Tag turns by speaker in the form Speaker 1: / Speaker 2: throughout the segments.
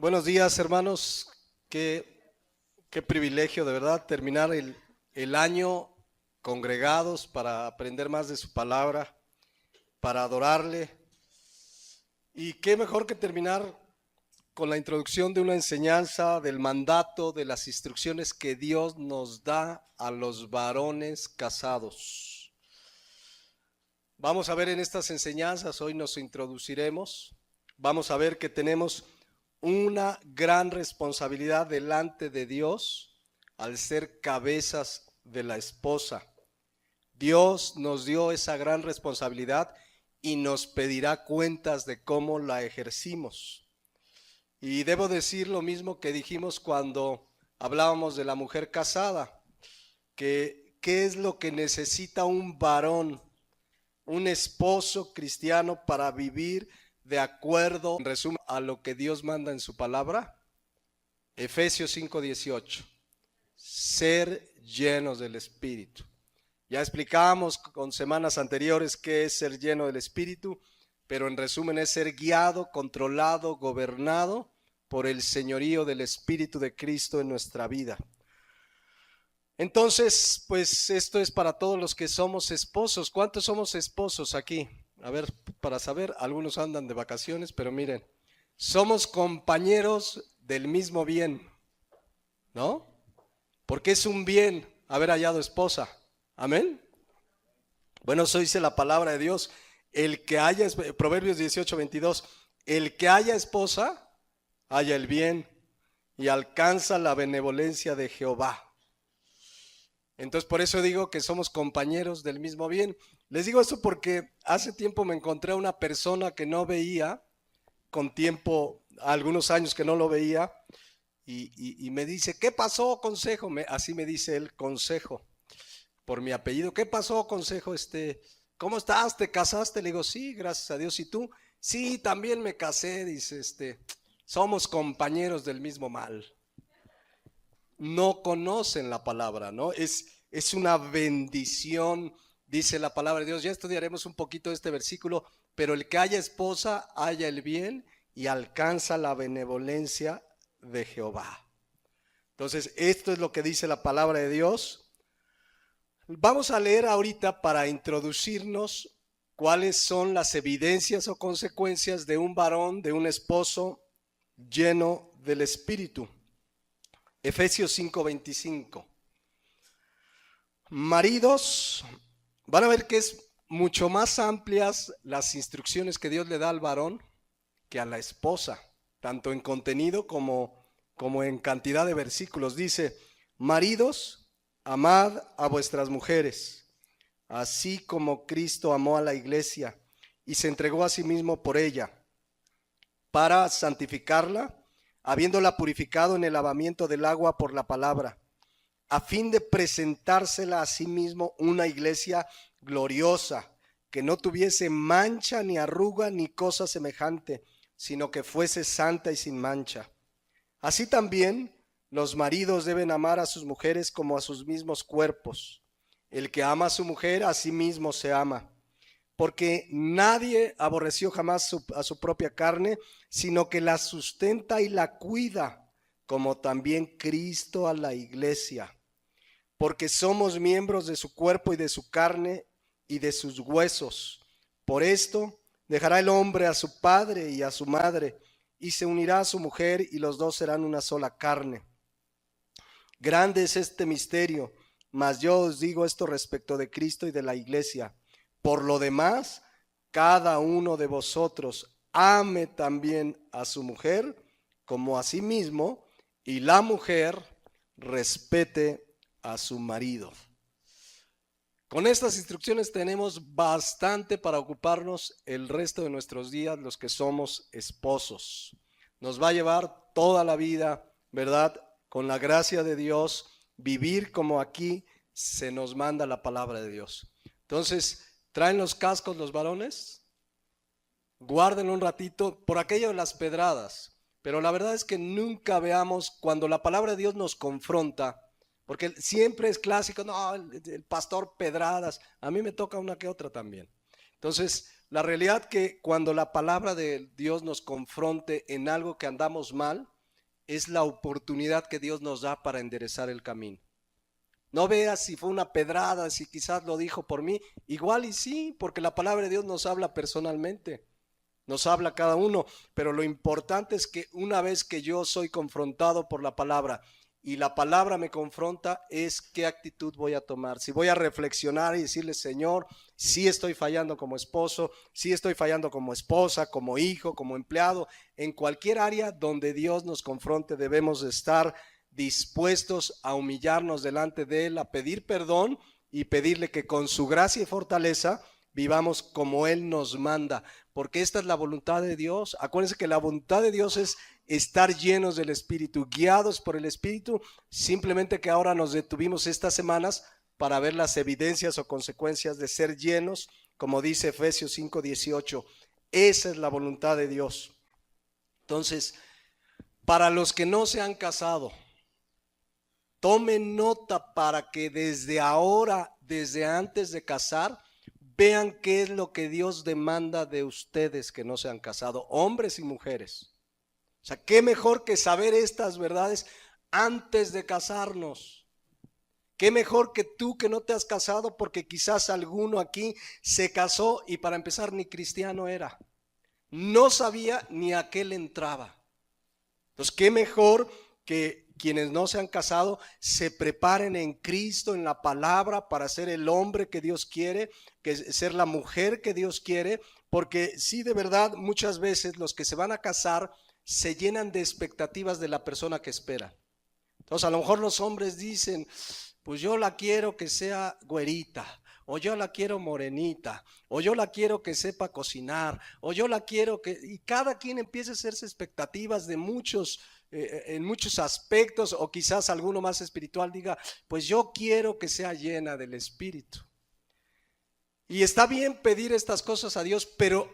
Speaker 1: Buenos días, hermanos. Qué privilegio de verdad terminar el año congregados para aprender más de su palabra, para adorarle. Y qué mejor que terminar con la introducción de una enseñanza del mandato, de las instrucciones que Dios nos da a los varones casados. Vamos a ver en estas enseñanzas, hoy nos introduciremos, vamos a ver que tenemos una gran responsabilidad delante de Dios al ser cabezas de la esposa. Dios nos dio esa gran responsabilidad y nos pedirá cuentas de cómo la ejercimos. Y debo decir lo mismo que dijimos cuando hablábamos de la mujer casada, que qué es lo que necesita un varón, un esposo cristiano para vivir de acuerdo, en resumen, a lo que Dios manda en su palabra. Efesios 5:18, ser llenos del Espíritu. Ya explicábamos con semanas anteriores qué es ser lleno del Espíritu, pero en resumen es ser guiado, controlado, gobernado por el señorío del Espíritu de Cristo en nuestra vida. Entonces, pues esto es para todos los que somos esposos. ¿Cuántos somos esposos aquí? A ver, para saber, algunos andan de vacaciones, pero miren, somos compañeros del mismo bien, ¿no? Porque es un bien haber hallado esposa. Amén. Bueno, eso dice la palabra de Dios. El que haya, Proverbios 18:22, el que haya esposa, halla el bien y alcanza la benevolencia de Jehová. Entonces por eso digo que somos compañeros del mismo bien. Les digo eso porque hace tiempo me encontré a una persona que no veía, con tiempo, algunos años que no lo veía, y me dice, ¿qué pasó, Consejo? Así me dice él, Consejo, por mi apellido. ¿Qué pasó, Consejo? ¿Cómo estás? ¿Te casaste? Le digo, sí, gracias a Dios. ¿Y tú? Sí, también me casé, dice, somos compañeros del mismo mal. No conocen la palabra, ¿no? Es una bendición, dice la palabra de Dios. Ya estudiaremos un poquito este versículo, pero el que haya esposa, haya el bien y alcanza la benevolencia de Jehová. Entonces, esto es lo que dice la palabra de Dios. Vamos a leer ahorita para introducirnos cuáles son las evidencias o consecuencias de un varón, de un esposo lleno del Espíritu. Efesios 5:25. Maridos, van a ver que es mucho más amplias las instrucciones que Dios le da al varón que a la esposa, tanto en contenido como en cantidad de versículos. Dice, maridos, amad a vuestras mujeres, así como Cristo amó a la iglesia y se entregó a sí mismo por ella, para santificarla, habiéndola purificado en el lavamiento del agua por la palabra, a fin de presentársela a sí mismo una iglesia gloriosa, que no tuviese mancha ni arruga ni cosa semejante, sino que fuese santa y sin mancha. Así también los maridos deben amar a sus mujeres como a sus mismos cuerpos. El que ama a su mujer, a sí mismo se ama. Porque nadie aborreció jamás a su propia carne, sino que la sustenta y la cuida, como también Cristo a la iglesia. Porque somos miembros de su cuerpo y de su carne y de sus huesos. Por esto dejará el hombre a su padre y a su madre, y se unirá a su mujer, y los dos serán una sola carne. Grande es este misterio, mas yo os digo esto respecto de Cristo y de la iglesia. Por lo demás, cada uno de vosotros ame también a su mujer como a sí mismo, y la mujer respete a su marido. Con estas instrucciones tenemos bastante para ocuparnos el resto de nuestros días, los que somos esposos. Nos va a llevar toda la vida, ¿verdad? Con la gracia de Dios, vivir como aquí se nos manda la palabra de Dios. Entonces, ¿traen los cascos los varones? Guárdenlo un ratito por aquello de las pedradas. Pero la verdad es que nunca veamos cuando la palabra de Dios nos confronta, porque siempre es clásico, no, el pastor pedradas. A mí me toca una que otra también. Entonces, La realidad que cuando la palabra de Dios nos confronte en algo que andamos mal, es la oportunidad que Dios nos da para enderezar el camino. No veas si fue una pedrada, si quizás lo dijo por mí, igual y sí, porque la palabra de Dios nos habla personalmente, nos habla cada uno, pero lo importante es que una vez que yo soy confrontado por la palabra y la palabra me confronta, es qué actitud voy a tomar. Si voy a reflexionar y decirle, Señor, sí estoy fallando como esposo, sí estoy fallando como esposa, como hijo, como empleado, en cualquier área donde Dios nos confronte debemos de estar dispuestos a humillarnos delante de Él, a pedir perdón y pedirle que con su gracia y fortaleza vivamos como Él nos manda, porque esta es la voluntad de Dios. Acuérdense que la voluntad de Dios es estar llenos del Espíritu, guiados por el Espíritu. Simplemente que ahora nos detuvimos estas semanas para ver las evidencias o consecuencias de ser llenos, como dice Efesios 5:18. Esa es la voluntad de Dios. Entonces, para los que no se han casado, tomen nota para que desde ahora, desde antes de casar, vean qué es lo que Dios demanda de ustedes que no se han casado, hombres y mujeres. O sea, qué mejor que saber estas verdades antes de casarnos. Qué mejor que tú que no te has casado, porque quizás alguno aquí se casó y para empezar ni cristiano era. No sabía ni a qué le entraba. Entonces, qué mejor que quienes no se han casado se preparen en Cristo, en la palabra, para ser el hombre que Dios quiere, que ser la mujer que Dios quiere, porque sí, de verdad, muchas veces los que se van a casar se llenan de expectativas de la persona que espera. Entonces, a lo mejor los hombres dicen, pues yo la quiero que sea güerita, o yo la quiero morenita, o yo la quiero que sepa cocinar, o yo la quiero que... Y cada quien empieza a hacerse expectativas de muchos, en muchos aspectos, o quizás alguno más espiritual diga, pues yo quiero que sea llena del Espíritu. Y está bien pedir estas cosas a Dios, pero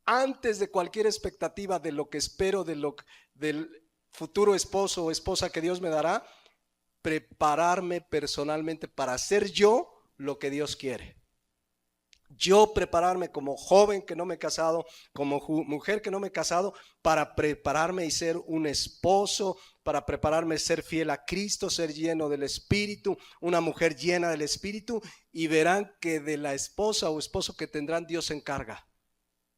Speaker 1: antes de cualquier expectativa de lo que espero, del futuro esposo o esposa que Dios me dará, prepararme personalmente para hacer yo lo que Dios quiere. Yo prepararme como joven que no me he casado, como mujer que no me he casado, para prepararme y ser un esposo, para prepararme ser fiel a Cristo, ser lleno del Espíritu, una mujer llena del Espíritu, y verán que de la esposa o esposo que tendrán Dios se encarga.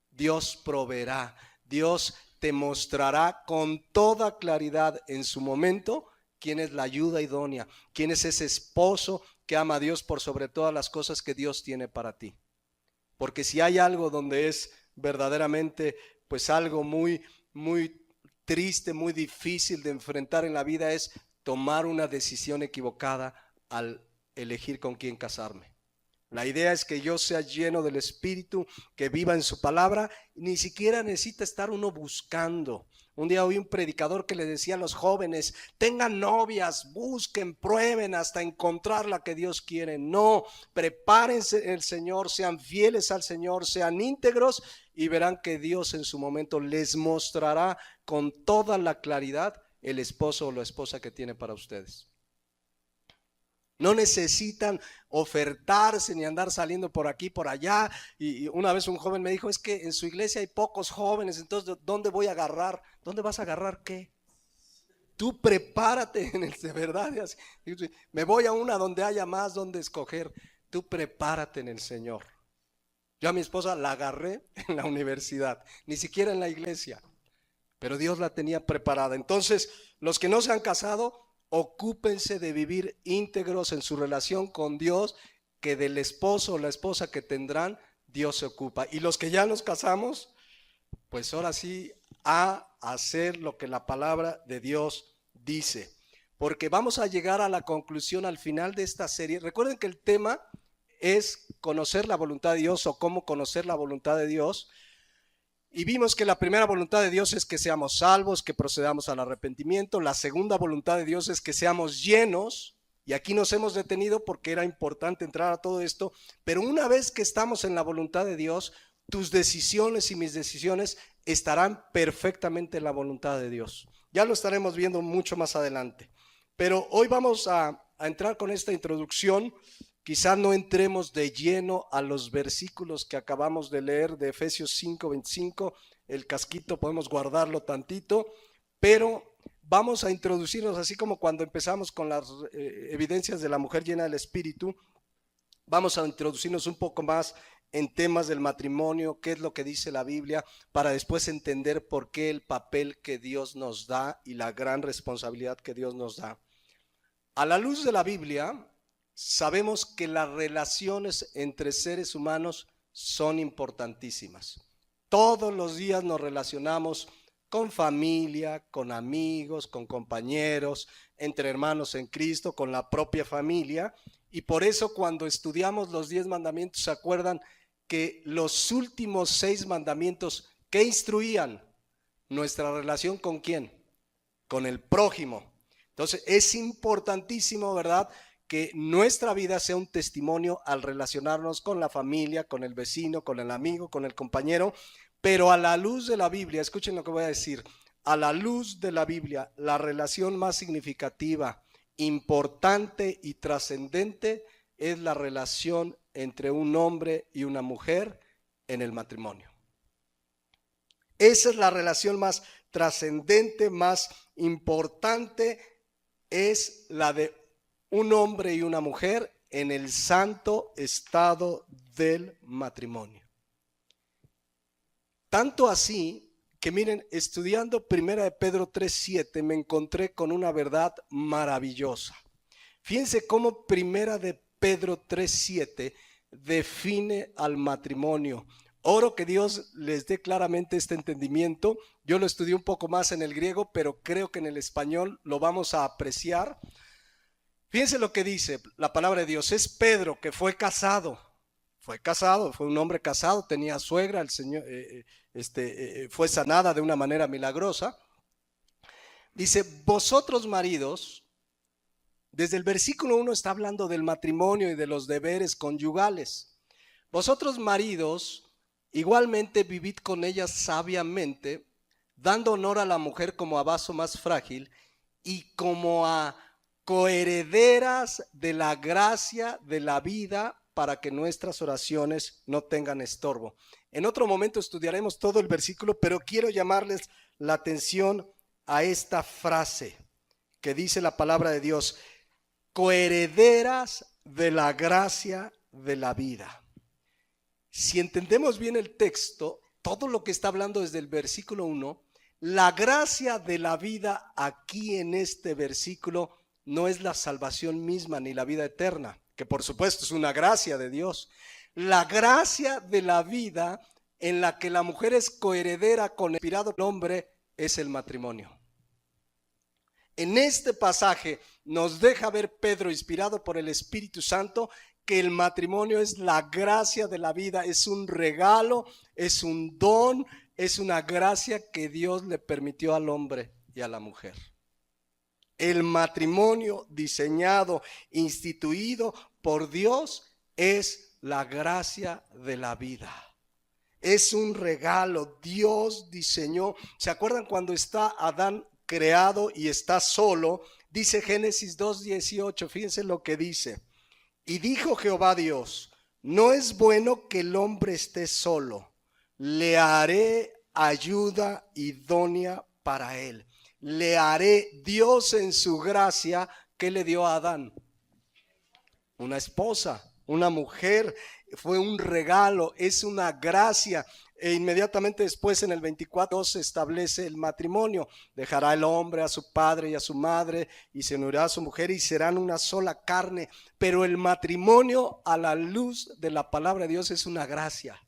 Speaker 1: Dios proveerá, Dios te mostrará con toda claridad en su momento quién es la ayuda idónea, quién es ese esposo que ama a Dios por sobre todas las cosas que Dios tiene para ti. Porque si hay algo donde es verdaderamente pues algo muy triste, muy difícil de enfrentar en la vida, es tomar una decisión equivocada al elegir con quién casarme. La idea es que yo sea lleno del Espíritu, que viva en su palabra. Ni siquiera necesita estar uno buscando. Un día oí un predicador que le decía a los jóvenes, tengan novias, busquen, prueben hasta encontrar la que Dios quiere. No, prepárense en el Señor, sean fieles al Señor, sean íntegros y verán que Dios en su momento les mostrará con toda la claridad el esposo o la esposa que tiene para ustedes. No necesitan ofertarse ni andar saliendo por aquí, por allá. Y una vez un joven me dijo, es que en su iglesia hay pocos jóvenes, entonces ¿dónde voy a agarrar? ¿Dónde vas a agarrar qué? Tú prepárate en el de verdad. Me voy a una donde haya más donde escoger. Tú prepárate en el Señor. Yo a mi esposa la agarré en la universidad, ni siquiera en la iglesia, pero Dios la tenía preparada. Entonces, los que no se han casado, ocúpense de vivir íntegros en su relación con Dios, que del esposo o la esposa que tendrán, Dios se ocupa. Y los que ya nos casamos, pues ahora sí a hacer lo que la palabra de Dios dice. Porque vamos a llegar a la conclusión al final de esta serie. Recuerden que el tema es conocer la voluntad de Dios o cómo conocer la voluntad de Dios. Y vimos que la primera voluntad de Dios es que seamos salvos, que procedamos al arrepentimiento. La segunda voluntad de Dios es que seamos llenos. Y aquí nos hemos detenido porque era importante entrar a todo esto. Pero una vez que estamos en la voluntad de Dios, tus decisiones y mis decisiones estarán perfectamente en la voluntad de Dios. Ya lo estaremos viendo mucho más adelante. Pero hoy vamos a entrar con esta introducción quizá no entremos de lleno a los versículos que acabamos de leer de Efesios 5:25, el casquito podemos guardarlo tantito, pero vamos a introducirnos, así como cuando empezamos con las evidencias de la mujer llena del Espíritu, vamos a introducirnos un poco más en temas del matrimonio, qué es lo que dice la Biblia, para después entender por qué el papel que Dios nos da y la gran responsabilidad que Dios nos da. A la luz de la Biblia, sabemos que las relaciones entre seres humanos son importantísimas. Todos los días nos relacionamos con familia, con amigos, con compañeros, entre hermanos en Cristo, con la propia familia. Y por eso cuando estudiamos los 10 mandamientos, ¿se acuerdan que los últimos 6 mandamientos que instruían nuestra relación con quién? Con el prójimo. Entonces es importantísimo, ¿verdad?, que nuestra vida sea un testimonio al relacionarnos con la familia, con el vecino, con el amigo, con el compañero. Pero a la luz de la Biblia, escuchen lo que voy a decir, a la luz de la Biblia, la relación más significativa, importante y trascendente es la relación entre un hombre y una mujer en el matrimonio. Esa es la relación más trascendente, más importante, es la de un hombre y una mujer en el santo estado del matrimonio. Tanto así que miren, estudiando 1 Pedro 3:7 me encontré con una verdad maravillosa. Fíjense cómo 1 Pedro 3:7 define al matrimonio. Oro que Dios les dé claramente este entendimiento. Yo lo estudié un poco más en el griego, pero creo que en el español lo vamos a apreciar. Fíjense lo que dice la palabra de Dios. Es Pedro que fue casado, fue un hombre casado, tenía suegra, el Señor fue sanada de una manera milagrosa. Dice, vosotros maridos, desde el versículo 1 está hablando del matrimonio y de los deberes conyugales. Vosotros maridos, igualmente vivid con ellas sabiamente, dando honor a la mujer como a vaso más frágil y como a coherederas de la gracia de la vida, para que nuestras oraciones no tengan estorbo. En otro momento estudiaremos todo el versículo, pero quiero llamarles la atención a esta frase que dice la palabra de Dios: coherederas de la gracia de la vida. Si entendemos bien el texto, todo lo que está hablando desde el versículo 1, la gracia de la vida aquí en este versículo no es la salvación misma ni la vida eterna, que por supuesto es una gracia de Dios. La gracia de la vida en la que la mujer es coheredera con el inspirado hombre es el matrimonio. En este pasaje nos deja ver Pedro, inspirado por el Espíritu Santo, que el matrimonio es la gracia de la vida, es un regalo, es un don, es una gracia que Dios le permitió al hombre y a la mujer. El matrimonio diseñado, instituido por Dios, es la gracia de la vida. Es un regalo. Dios diseñó. ¿Se acuerdan cuando está Adán creado y está solo? Dice Génesis 2:18. Fíjense lo que dice. Y dijo Jehová Dios: no es bueno que el hombre esté solo. Le haré ayuda idónea para él. Le haré. Dios en su gracia, ¿qué le dio a Adán? Una esposa, una mujer. Fue un regalo, es una gracia. E inmediatamente después en el 24 se establece el matrimonio. Dejará el hombre a su padre y a su madre y se unirá a su mujer y serán una sola carne. Pero el matrimonio, a la luz de la palabra de Dios, es una gracia.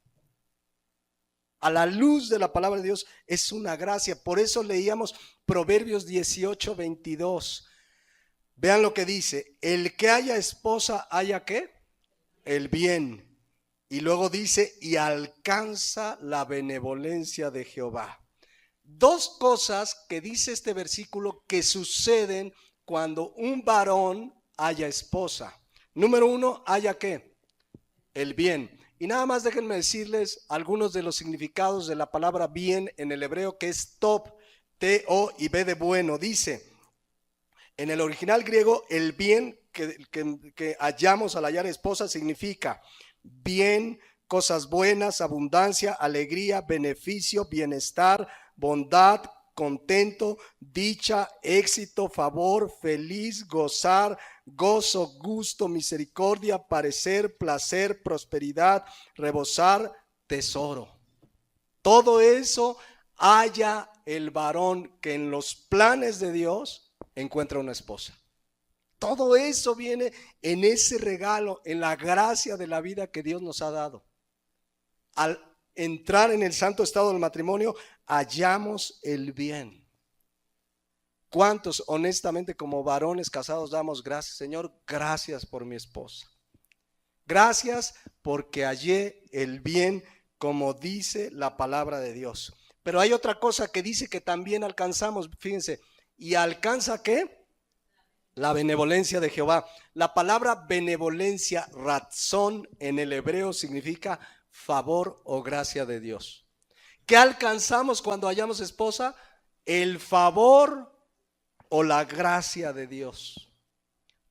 Speaker 1: A la luz de la palabra de Dios es una gracia. Por eso leíamos Proverbios 18:22. Vean lo que dice: el que haya esposa, haya ¿qué? El bien. Y luego dice: y alcanza la benevolencia de Jehová. Dos cosas que dice este versículo que suceden cuando un varón haya esposa. Número uno, haya ¿qué? El bien. Y nada más déjenme decirles algunos de los significados de la palabra bien en el hebreo, que es top, T-O y B de bueno. Dice, en el original griego, el bien que hallamos al hallar esposa significa bien, cosas buenas, abundancia, alegría, beneficio, bienestar, bondad, contento, dicha, éxito, favor, feliz, gozar, gozo, gusto, misericordia, parecer, placer, prosperidad, rebosar, tesoro. Todo eso halla el varón que en los planes de Dios encuentra una esposa. Todo eso viene en ese regalo, en la gracia de la vida que Dios nos ha dado. Al entrar en el santo estado del matrimonio, hallamos el bien. ¿Cuántos honestamente como varones casados damos gracias? Señor, gracias por mi esposa. Gracias porque hallé el bien como dice la palabra de Dios. Pero hay otra cosa que dice que también alcanzamos, fíjense, ¿y alcanza qué? La benevolencia de Jehová. La palabra benevolencia, razón, en el hebreo significa favor o gracia de Dios. ¿Qué alcanzamos cuando hallamos esposa? El favor o la gracia de Dios.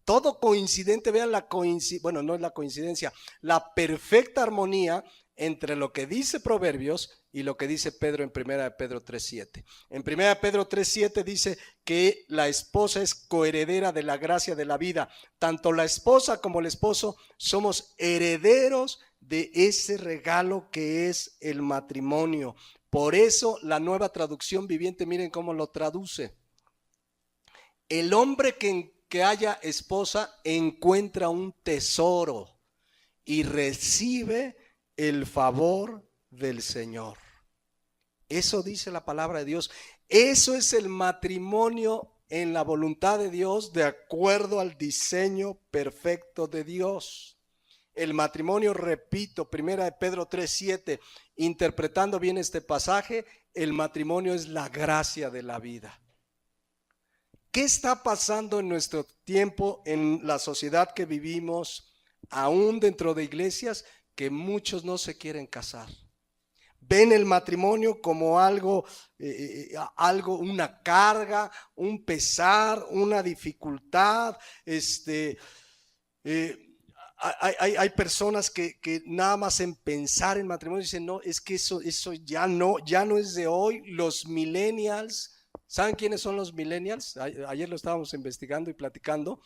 Speaker 1: Todo coincidente, vean la coincidencia, bueno, no es la coincidencia, la perfecta armonía entre lo que dice Proverbios y lo que dice Pedro en 1 Pedro 3:7. En 1 Pedro 3:7 dice que la esposa es coheredera de la gracia de la vida. Tanto la esposa como el esposo somos herederos de ese regalo que es el matrimonio. Por eso la Nueva Traducción Viviente, miren cómo lo traduce. El hombre que haya esposa encuentra un tesoro y recibe el favor del Señor. Eso dice la palabra de Dios. Eso es el matrimonio en la voluntad de Dios, de acuerdo al diseño perfecto de Dios. El matrimonio, repito, 1 Pedro 3:7, interpretando bien este pasaje, el matrimonio es la gracia de la vida. ¿Qué está pasando en nuestro tiempo, en la sociedad que vivimos, aún dentro de iglesias, que muchos no se quieren casar? Ven el matrimonio como algo, una carga, un pesar, una dificultad. Hay personas que nada más en pensar en matrimonio dicen, no, es que eso ya no es de hoy. Los millennials, ¿saben quiénes son los millennials? Ayer lo estábamos investigando y platicando.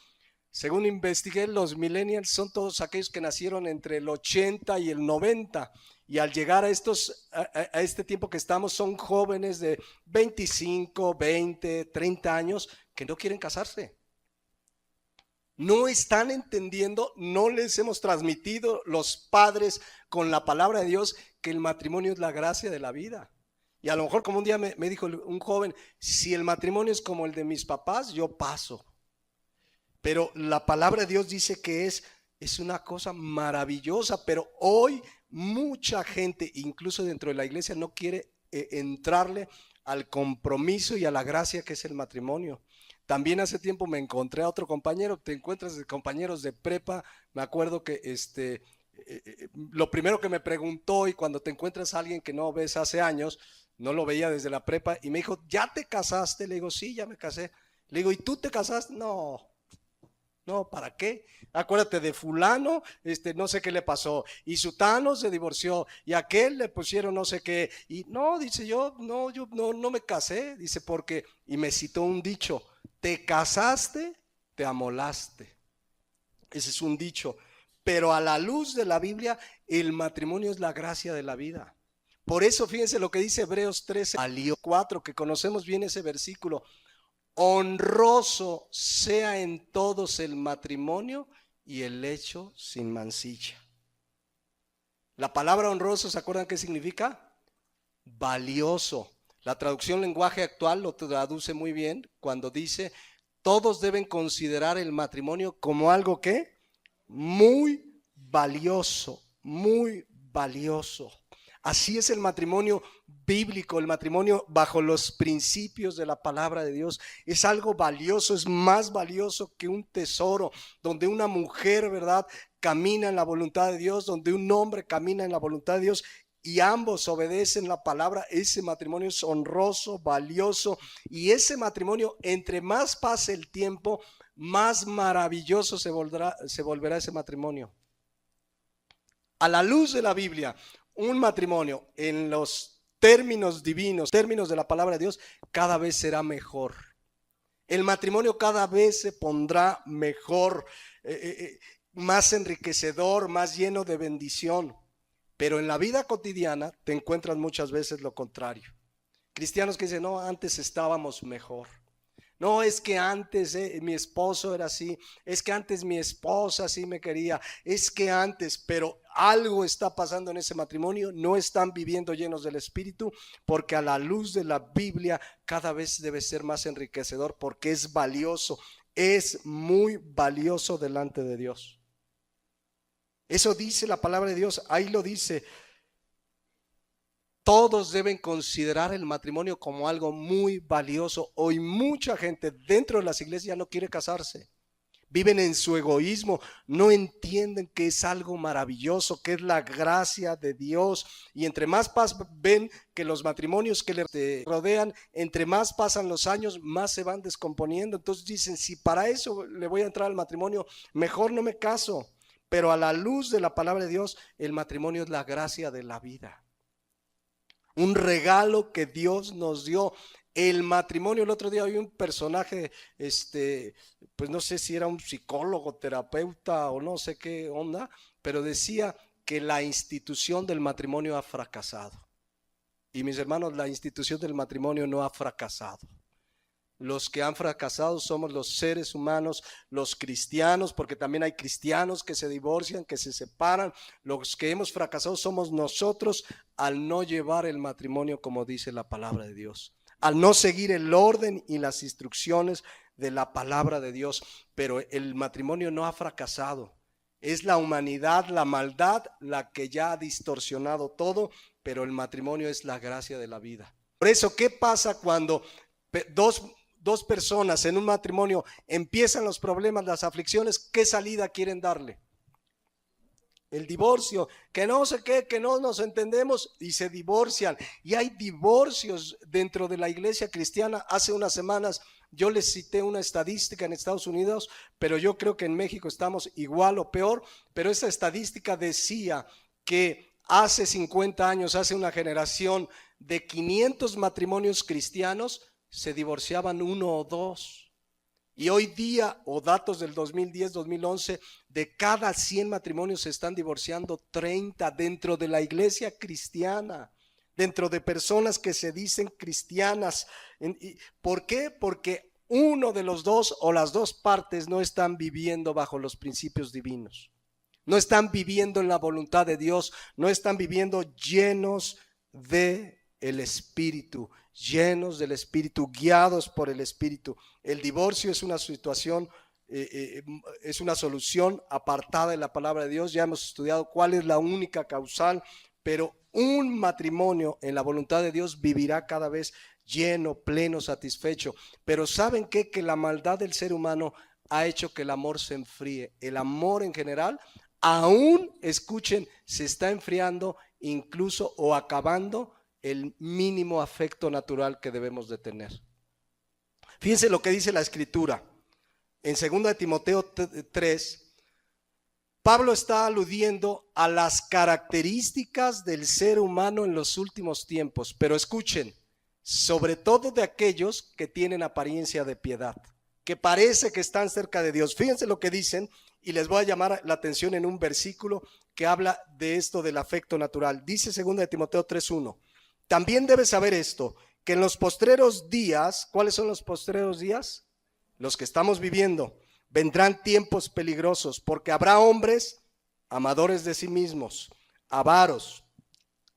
Speaker 1: Según investigué, los millennials son todos aquellos que nacieron entre el 80 y el 90. Y al llegar a este tiempo que estamos, son jóvenes de 25, 20, 30 años que no quieren casarse. No están entendiendo, no les hemos transmitido los padres con la palabra de Dios que el matrimonio es la gracia de la vida. Y a lo mejor, como un día me dijo un joven, si el matrimonio es como el de mis papás, yo paso. Pero la palabra de Dios dice que es una cosa maravillosa, pero hoy mucha gente, incluso dentro de la iglesia, no quiere entrarle al compromiso y a la gracia que es el matrimonio. También hace tiempo me encontré a otro compañero, te encuentras de compañeros de prepa, me acuerdo que lo primero que me preguntó, y cuando te encuentras a alguien que no ves hace años, no lo veía desde la prepa, y me dijo, ¿ya te casaste? Le digo, sí, ya me casé. Le digo, ¿y tú te casaste? No, ¿para qué? Acuérdate de fulano, no sé qué le pasó, y sutano se divorció, y a aquel le pusieron no sé qué, y no, dice yo no me casé, dice porque, y me citó un dicho, te casaste, te amolaste. Ese es un dicho, pero a la luz de la Biblia, el matrimonio es la gracia de la vida. Por eso fíjense lo que dice Hebreos 13:4, que conocemos bien ese versículo. Honroso sea en todos el matrimonio y el lecho sin mancilla. La palabra honroso, ¿se acuerdan qué significa? Valioso. La traducción lenguaje actual lo traduce muy bien cuando dice, todos deben considerar el matrimonio como algo que muy valioso, muy valioso. Así es el matrimonio bíblico, el matrimonio bajo los principios de la palabra de Dios. Es algo valioso, es más valioso que un tesoro, donde una mujer, ¿verdad?, camina en la voluntad de Dios, donde un hombre camina en la voluntad de Dios y ambos obedecen la palabra. Ese matrimonio es honroso, valioso, y ese matrimonio, entre más pase el tiempo, más maravilloso se volverá ese matrimonio. A la luz de la Biblia, un matrimonio en los términos divinos, términos de la palabra de Dios, cada vez será mejor. El matrimonio cada vez se pondrá mejor, más enriquecedor, más lleno de bendición. Pero en la vida cotidiana te encuentras muchas veces lo contrario. Cristianos que dicen, no, antes estábamos mejor. No, es que antes mi esposo era así, es que antes mi esposa así me quería, es que antes, pero algo está pasando en ese matrimonio, no están viviendo llenos del Espíritu, porque a la luz de la Biblia cada vez debe ser más enriquecedor, porque es valioso, es muy valioso delante de Dios. Eso dice la palabra de Dios, ahí lo dice. Todos deben considerar el matrimonio como algo muy valioso. Hoy mucha gente dentro de las iglesias no quiere casarse. Viven en su egoísmo, no entienden que es algo maravilloso, que es la gracia de Dios. Y entre más ven que los matrimonios que le rodean, entre más pasan los años, más se van descomponiendo. Entonces dicen, si para eso le voy a entrar al matrimonio, mejor no me caso. Pero a la luz de la palabra de Dios, el matrimonio es la gracia de la vida. Un regalo que Dios nos dio. El matrimonio, el otro día había un personaje, pues no sé si era un psicólogo, terapeuta o no sé qué onda, pero decía que la institución del matrimonio ha fracasado. Y mis hermanos, la institución del matrimonio no ha fracasado. Los que han fracasado somos los seres humanos, los cristianos, porque también hay cristianos que se divorcian, que se separan. Los que hemos fracasado somos nosotros al no llevar el matrimonio como dice la palabra de Dios, al no seguir el orden y las instrucciones de la palabra de Dios. Pero el matrimonio no ha fracasado. Es la humanidad, la maldad, la que ya ha distorsionado todo, pero el matrimonio es la gracia de la vida. Por eso, ¿qué pasa cuando dos personas en un matrimonio empiezan los problemas, las aflicciones? ¿Qué salida quieren darle? El divorcio, que no sé qué, que no nos entendemos y se divorcian. Y hay divorcios dentro de la iglesia cristiana. Hace unas semanas yo les cité una estadística en Estados Unidos, pero yo creo que en México estamos igual o peor. Pero esa estadística decía que hace 50 años, hace una generación, de 500 matrimonios cristianos se divorciaban 1 o 2. Y hoy día, o datos del 2010, 2011, de cada 100 matrimonios se están divorciando 30 dentro de la iglesia cristiana, dentro de personas que se dicen cristianas. ¿Por qué? Porque uno de los dos o las dos partes no están viviendo bajo los principios divinos. No están viviendo en la voluntad de Dios, no están viviendo llenos de el Espíritu, llenos del Espíritu, guiados por el Espíritu. El divorcio es una situación, es una solución apartada de la palabra de Dios. Ya hemos estudiado cuál es la única causal, pero un matrimonio en la voluntad de Dios vivirá cada vez lleno, pleno, satisfecho. Pero ¿saben qué? Que la maldad del ser humano ha hecho que el amor se enfríe. El amor en general, aún, escuchen, se está enfriando, incluso o acabando el mínimo afecto natural que debemos de tener. Fíjense lo que dice la Escritura. En 2 Timoteo 3, Pablo está aludiendo a las características del ser humano en los últimos tiempos. Pero escuchen, sobre todo de aquellos que tienen apariencia de piedad, que parece que están cerca de Dios. Fíjense lo que dicen, y les voy a llamar la atención en un versículo que habla de esto del afecto natural. Dice 2 Timoteo 3:1. También debes saber esto, que en los postreros días, ¿cuáles son los postreros días? Los que estamos viviendo. Vendrán tiempos peligrosos, porque habrá hombres amadores de sí mismos, avaros,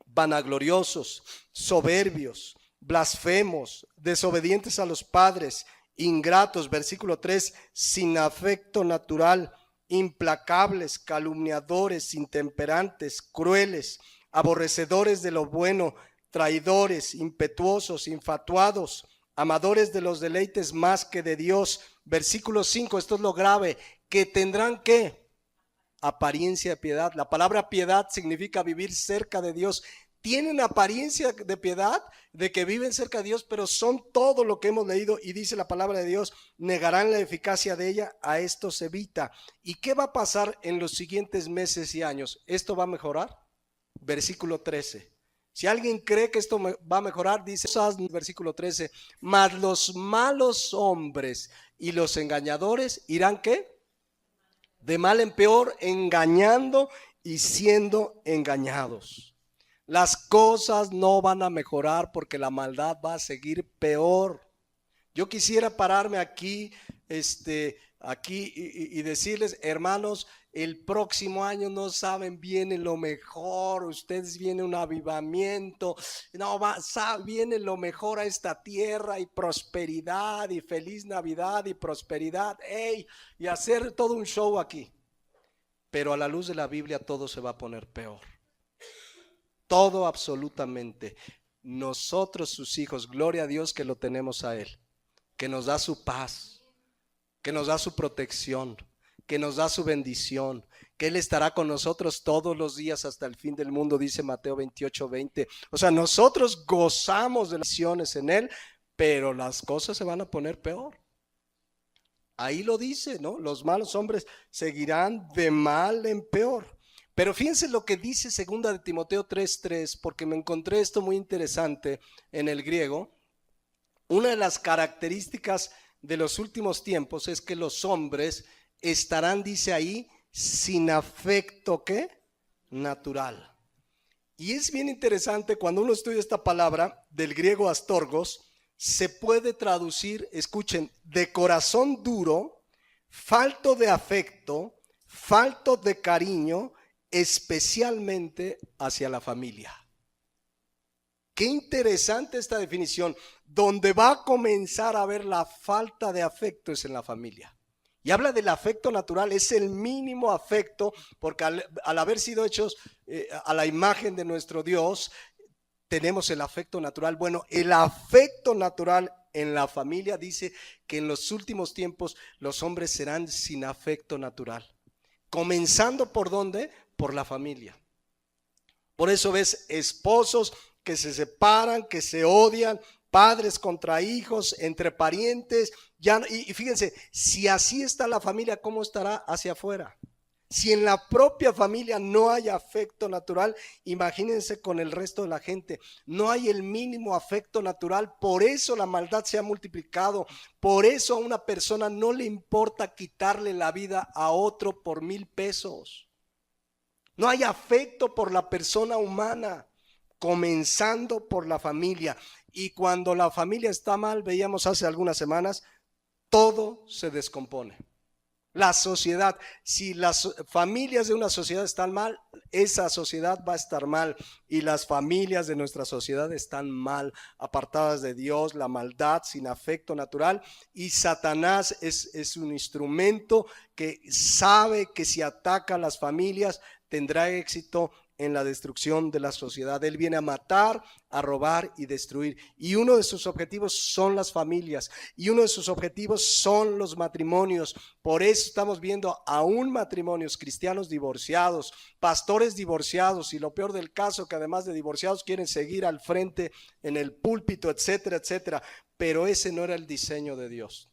Speaker 1: vanagloriosos, soberbios, blasfemos, desobedientes a los padres, ingratos, versículo 3, sin afecto natural, implacables, calumniadores, intemperantes, crueles, aborrecedores de lo bueno, traidores, impetuosos, infatuados, amadores de los deleites más que de Dios. Versículo 5, esto es lo grave, que tendrán ¿qué? Apariencia de piedad. La palabra piedad significa vivir cerca de Dios. tienen apariencia de piedad, de que viven cerca de Dios, pero son todo lo que hemos leído y dice la palabra de Dios, negarán la eficacia de ella, a esto se evita. ¿Y qué va a pasar en los siguientes meses y años? ¿Esto va a mejorar? Versículo 13. Si alguien cree que esto va a mejorar, dice versículo 13, mas los malos hombres y los engañadores irán ¿qué? De mal en peor, engañando y siendo engañados. Las cosas no van a mejorar porque la maldad va a seguir peor. Yo quisiera pararme aquí, y decirles, hermanos, el próximo año no saben, viene lo mejor, ustedes viene un avivamiento, viene lo mejor a esta tierra y prosperidad y feliz Navidad y prosperidad, y hacer todo un show aquí. Pero a la luz de la Biblia todo se va a poner peor. Todo absolutamente. Nosotros sus hijos, gloria a Dios que lo tenemos a Él, que nos da su paz, que nos da su protección, que nos da su bendición, que Él estará con nosotros todos los días hasta el fin del mundo, dice Mateo 28:20. O sea, nosotros gozamos de las bendiciones en Él, pero las cosas se van a poner peor. Ahí lo dice, ¿no? Los malos hombres seguirán de mal en peor. Pero fíjense lo que dice 2 de Timoteo 3:3, porque me encontré esto muy interesante en el griego. Una de las características de los últimos tiempos es que los hombres estarán, dice ahí, sin afecto, ¿qué? Natural. Y es bien interesante cuando uno estudia esta palabra del griego astorgos, se puede traducir, escuchen, de corazón duro, falto de afecto, falto de cariño, especialmente hacia la familia. Qué interesante esta definición. Donde va a comenzar a haber la falta de afecto es en la familia. Y habla del afecto natural, es el mínimo afecto, porque al haber sido hechos a la imagen de nuestro Dios, tenemos el afecto natural. Bueno, el afecto natural en la familia dice que en los últimos tiempos los hombres serán sin afecto natural. Comenzando ¿por dónde? Por la familia. Por eso ves esposos que se separan, que se odian, padres contra hijos, entre parientes. Y fíjense, si así está la familia, ¿cómo estará hacia afuera? Si en la propia familia no hay afecto natural, imagínense con el resto de la gente. No hay el mínimo afecto natural, por eso la maldad se ha multiplicado. Por eso a una persona no le importa quitarle la vida a otro por 1,000 pesos. No hay afecto por la persona humana, comenzando por la familia. Y cuando la familia está mal, veíamos hace algunas semanas, todo se descompone. La sociedad, si las familias de una sociedad están mal, esa sociedad va a estar mal. Y las familias de nuestra sociedad están mal, apartadas de Dios, la maldad, sin afecto natural. Y Satanás es un instrumento que sabe que si ataca a las familias, tendrá éxito en la destrucción de la sociedad. Él viene a matar, a robar y destruir. Y uno de sus objetivos son las familias. Y uno de sus objetivos son los matrimonios. Por eso estamos viendo aún matrimonios cristianos divorciados, pastores divorciados y lo peor del caso que además de divorciados quieren seguir al frente en el púlpito, etcétera, etcétera. Pero ese no era el diseño de Dios.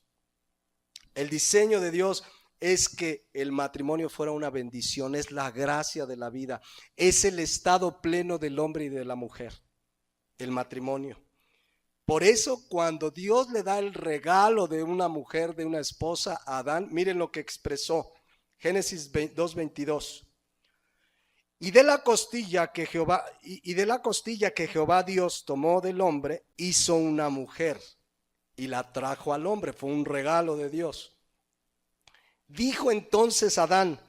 Speaker 1: El diseño de Dios es que el matrimonio fuera una bendición, es la gracia de la vida, es el estado pleno del hombre y de la mujer, el matrimonio. Por eso cuando Dios le da el regalo de una mujer, de una esposa a Adán, miren lo que expresó, Génesis 2:22. Y de la costilla que Jehová Dios tomó del hombre, hizo una mujer y la trajo al hombre, fue un regalo de Dios. Dijo entonces Adán: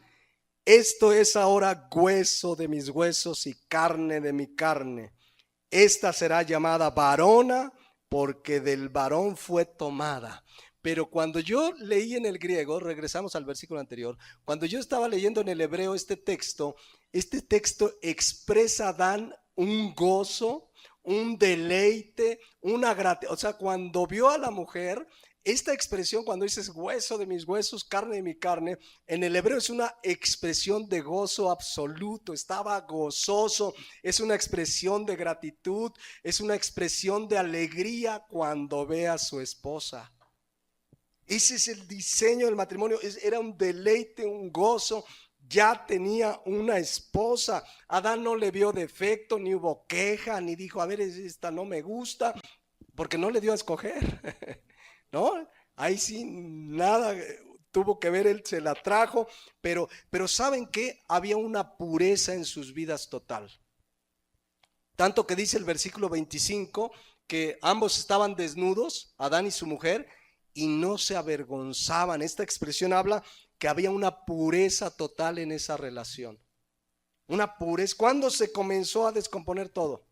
Speaker 1: esto es ahora hueso de mis huesos y carne de mi carne. Esta será llamada varona porque del varón fue tomada. Pero cuando yo leí en el griego, regresamos al versículo anterior, cuando yo estaba leyendo en el hebreo este texto expresa a Adán un gozo, un deleite, una gratitud. O sea, cuando vio a la mujer, Esta expresión, cuando dices hueso de mis huesos, carne de mi carne, en el hebreo es una expresión de gozo absoluto. Estaba gozoso, es una expresión de gratitud, es una expresión de alegría cuando ve a su esposa. Ese es el diseño del matrimonio, era un deleite, un gozo. Ya tenía una esposa. Adán no le vio defecto, ni hubo queja, ni dijo, a ver, esta no me gusta, porque no le dio a escoger. ¿No? Ahí sí nada tuvo que ver, él se la trajo, pero ¿saben qué? Había una pureza en sus vidas total. Tanto que dice el versículo 25 que ambos estaban desnudos, Adán y su mujer, y no se avergonzaban. Esta expresión habla que había una pureza total en esa relación. Una pureza. ¿Cuándo se comenzó a descomponer todo?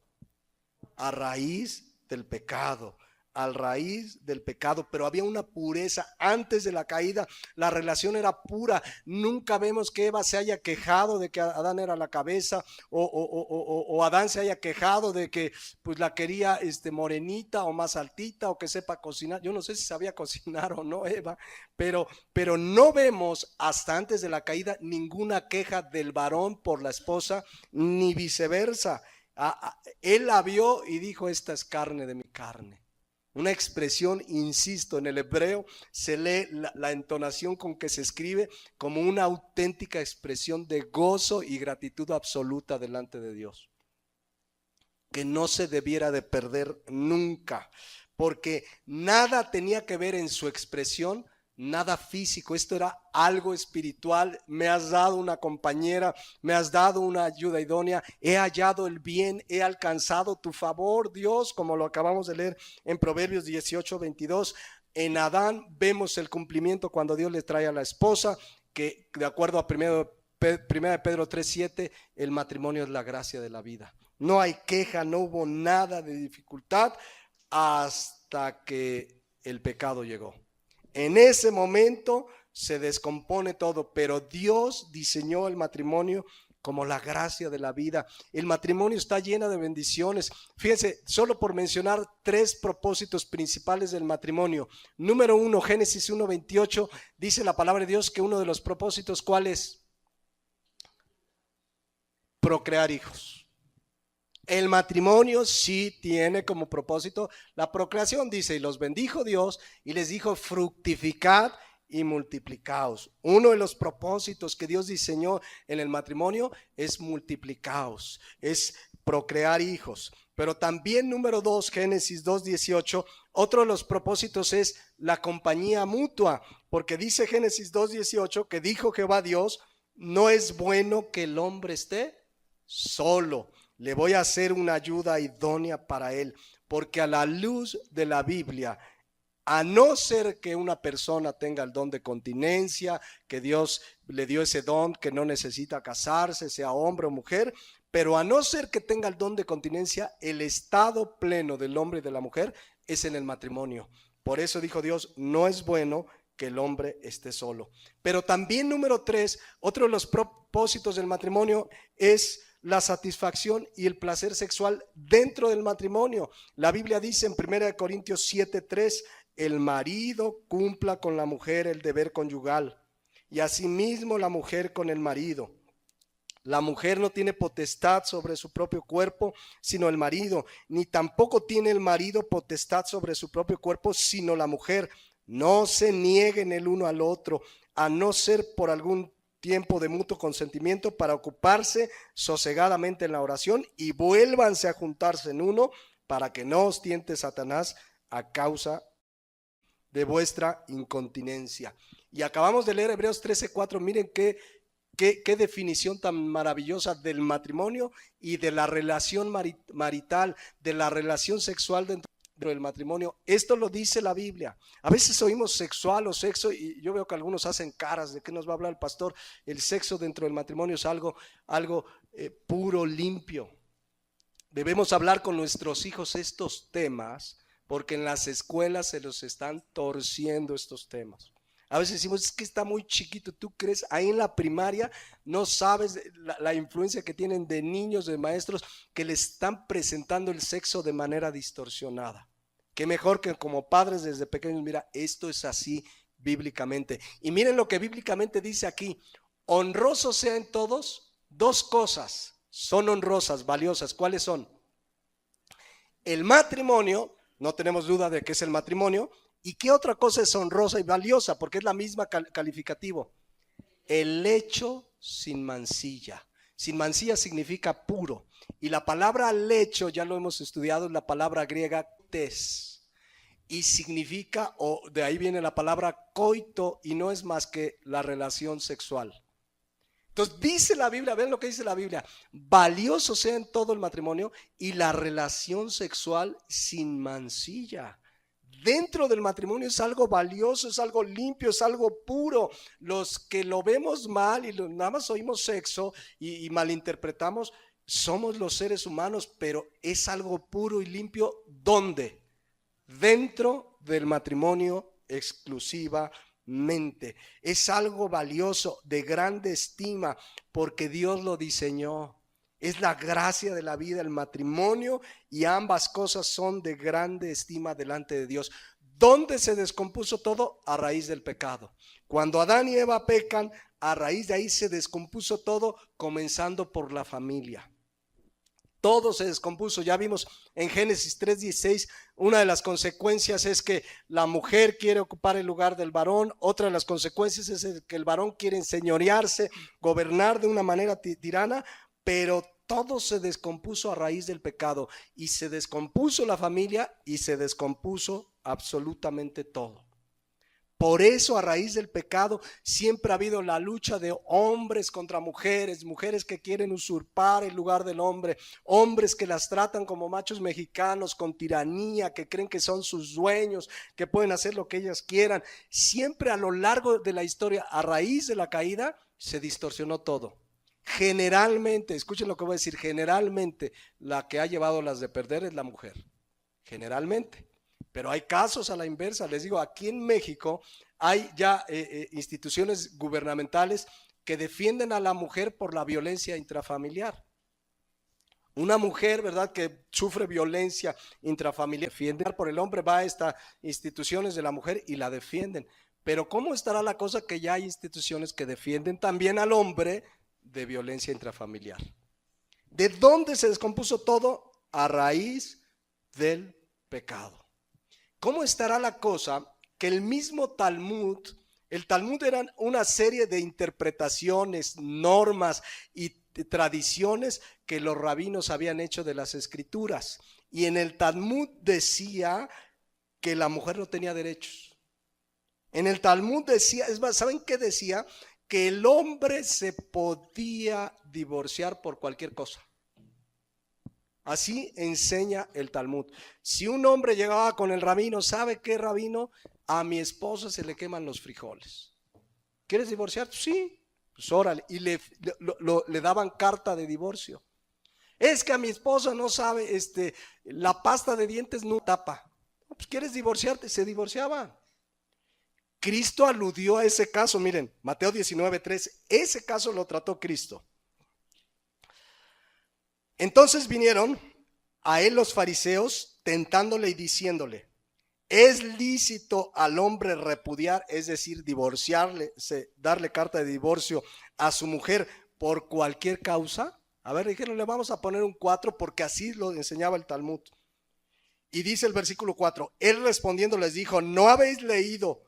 Speaker 1: A raíz del pecado. Al raíz del pecado, pero había una pureza antes de la caída. La relación era pura. Nunca vemos que Eva se haya quejado de que Adán era la cabeza, o Adán se haya quejado de que pues la quería morenita o más altita, o que sepa cocinar. Yo no sé si sabía cocinar o no Eva, pero no vemos hasta antes de la caída ninguna queja del varón por la esposa, ni viceversa. Él la vio y dijo, esta es carne de mi carne. Una expresión, insisto, en el hebreo se lee la entonación con que se escribe como una auténtica expresión de gozo y gratitud absoluta delante de Dios, que no se debiera de perder nunca, porque nada tenía que ver en su expresión, nada físico. Esto era algo espiritual. Me has dado una compañera, me has dado una ayuda idónea, he hallado el bien, he alcanzado tu favor, Dios, como lo acabamos de leer en Proverbios 18:22. En Adán vemos el cumplimiento cuando Dios le trae a la esposa, que de acuerdo a 1 Pedro 3:7, el matrimonio es la gracia de la vida. No hay queja, no hubo nada de dificultad hasta que el pecado llegó. En ese momento se descompone todo, pero Dios diseñó el matrimonio como la gracia de la vida. El matrimonio está lleno de bendiciones. Fíjense, solo por mencionar 3 propósitos principales del matrimonio. Número 1, Génesis 1:28, dice la palabra de Dios que uno de los propósitos, ¿cuál es? Procrear hijos. El matrimonio sí tiene como propósito la procreación, dice, y los bendijo Dios y les dijo, fructificad y multiplicaos. Uno de los propósitos que Dios diseñó en el matrimonio es multiplicaos, es procrear hijos. Pero también número 2, Génesis 2:18, otro de los propósitos es la compañía mutua, porque dice Génesis 2:18 que dijo Jehová Dios, no es bueno que el hombre esté solo. Le voy a hacer una ayuda idónea para él, porque a la luz de la Biblia, a no ser que una persona tenga el don de continencia, que Dios le dio ese don, que no necesita casarse, sea hombre o mujer, pero a no ser que tenga el don de continencia, el estado pleno del hombre y de la mujer es en el matrimonio. Por eso dijo Dios, no es bueno que el hombre esté solo. Pero también número 3, otro de los propósitos del matrimonio es la satisfacción y el placer sexual dentro del matrimonio. La Biblia dice en 1 Corintios 7:3, el marido cumpla con la mujer el deber conyugal y asimismo la mujer con el marido. La mujer no tiene potestad sobre su propio cuerpo, sino el marido, ni tampoco tiene el marido potestad sobre su propio cuerpo, sino la mujer. No se nieguen el uno al otro, a no ser por algún tiempo de mutuo consentimiento para ocuparse sosegadamente en la oración y vuélvanse a juntarse en uno para que no os tiente Satanás a causa de vuestra incontinencia. Y acabamos de leer Hebreos 13:4. Miren qué definición tan maravillosa del matrimonio y de la relación marital, de la relación sexual dentro del matrimonio. Esto lo dice la Biblia. A veces oímos sexual o sexo y yo veo que algunos hacen caras de qué nos va a hablar el pastor. El sexo dentro del matrimonio es algo puro, limpio. Debemos hablar con nuestros hijos estos temas porque en las escuelas se los están torciendo estos temas. A veces decimos, es que está muy chiquito, ¿tú crees? Ahí en la primaria no sabes la influencia que tienen de niños, de maestros que le están presentando el sexo de manera distorsionada. Qué mejor que como padres desde pequeños, mira, esto es así bíblicamente. Y miren lo que bíblicamente dice aquí: honrosos sean todos, dos cosas son honrosas, valiosas. ¿Cuáles son? El matrimonio, no tenemos duda de que es el matrimonio. ¿Y qué otra cosa es honrosa y valiosa? Porque es la misma calificativo. El lecho sin mancilla. Sin mancilla significa puro. Y la palabra lecho, ya lo hemos estudiado, es la palabra griega tes. Y significa, o de ahí viene la palabra coito, y no es más que la relación sexual. Entonces dice la Biblia, ven lo que dice la Biblia: valioso sea en todo el matrimonio y la relación sexual sin mancilla. Dentro del matrimonio es algo valioso, es algo limpio, es algo puro. Los que lo vemos mal y nada más oímos sexo y malinterpretamos, somos los seres humanos, pero es algo puro y limpio. ¿Dónde? Dentro del matrimonio exclusivamente. Es algo valioso, de grande estima, porque Dios lo diseñó. Es la gracia de la vida, el matrimonio, y ambas cosas son de grande estima delante de Dios. ¿Dónde se descompuso todo? A raíz del pecado. Cuando Adán y Eva pecan, a raíz de ahí se descompuso todo, comenzando por la familia. Todo se descompuso. Ya vimos en Génesis 3:16, una de las consecuencias es que la mujer quiere ocupar el lugar del varón. Otra de las consecuencias es que el varón quiere enseñorearse, gobernar de una manera tirana, pero todo se descompuso a raíz del pecado. Y se descompuso la familia y se descompuso absolutamente todo. Por eso, a raíz del pecado, siempre ha habido la lucha de hombres contra mujeres, mujeres que quieren usurpar el lugar del hombre, hombres que las tratan como machos mexicanos, con tiranía, que creen que son sus dueños, que pueden hacer lo que ellas quieran. Siempre a lo largo de la historia, a raíz de la caída, se distorsionó todo. Generalmente, escuchen lo que voy a decir, generalmente la que ha llevado las de perder es la mujer. Generalmente. Pero hay casos a la inversa. Les digo, aquí en México hay ya instituciones gubernamentales que defienden a la mujer por la violencia intrafamiliar. Una mujer, ¿verdad?, que sufre violencia intrafamiliar, defiende por el hombre, va a estas instituciones de la mujer y la defienden. Pero ¿cómo estará la cosa que ya hay instituciones que defienden también al hombre de violencia intrafamiliar? ¿De dónde se descompuso todo? A raíz del pecado. ¿Cómo estará la cosa que el mismo Talmud, el Talmud eran una serie de interpretaciones, normas y tradiciones que los rabinos habían hecho de las escrituras? Y en el Talmud decía que la mujer no tenía derechos. En el Talmud decía, es más, ¿saben qué decía? Que el hombre se podía divorciar por cualquier cosa. Así enseña el Talmud. Si un hombre llegaba con el rabino, ¿sabe qué, rabino? A mi esposa se le queman los frijoles. ¿Quieres divorciar? Sí, pues órale. Y le daban carta de divorcio. Es que a mi esposa no sabe, la pasta de dientes no tapa. Pues ¿quieres divorciarte? Se divorciaba. Cristo aludió a ese caso. Miren, Mateo 19:3, ese caso lo trató Cristo. Entonces vinieron a él los fariseos tentándole y diciéndole: ¿es lícito al hombre repudiar, es decir, divorciarle, darle carta de divorcio a su mujer por cualquier causa? A ver, dijeron, le vamos a poner un 4 porque así lo enseñaba el Talmud. Y dice el versículo 4, él respondiendo les dijo: ¿no habéis leído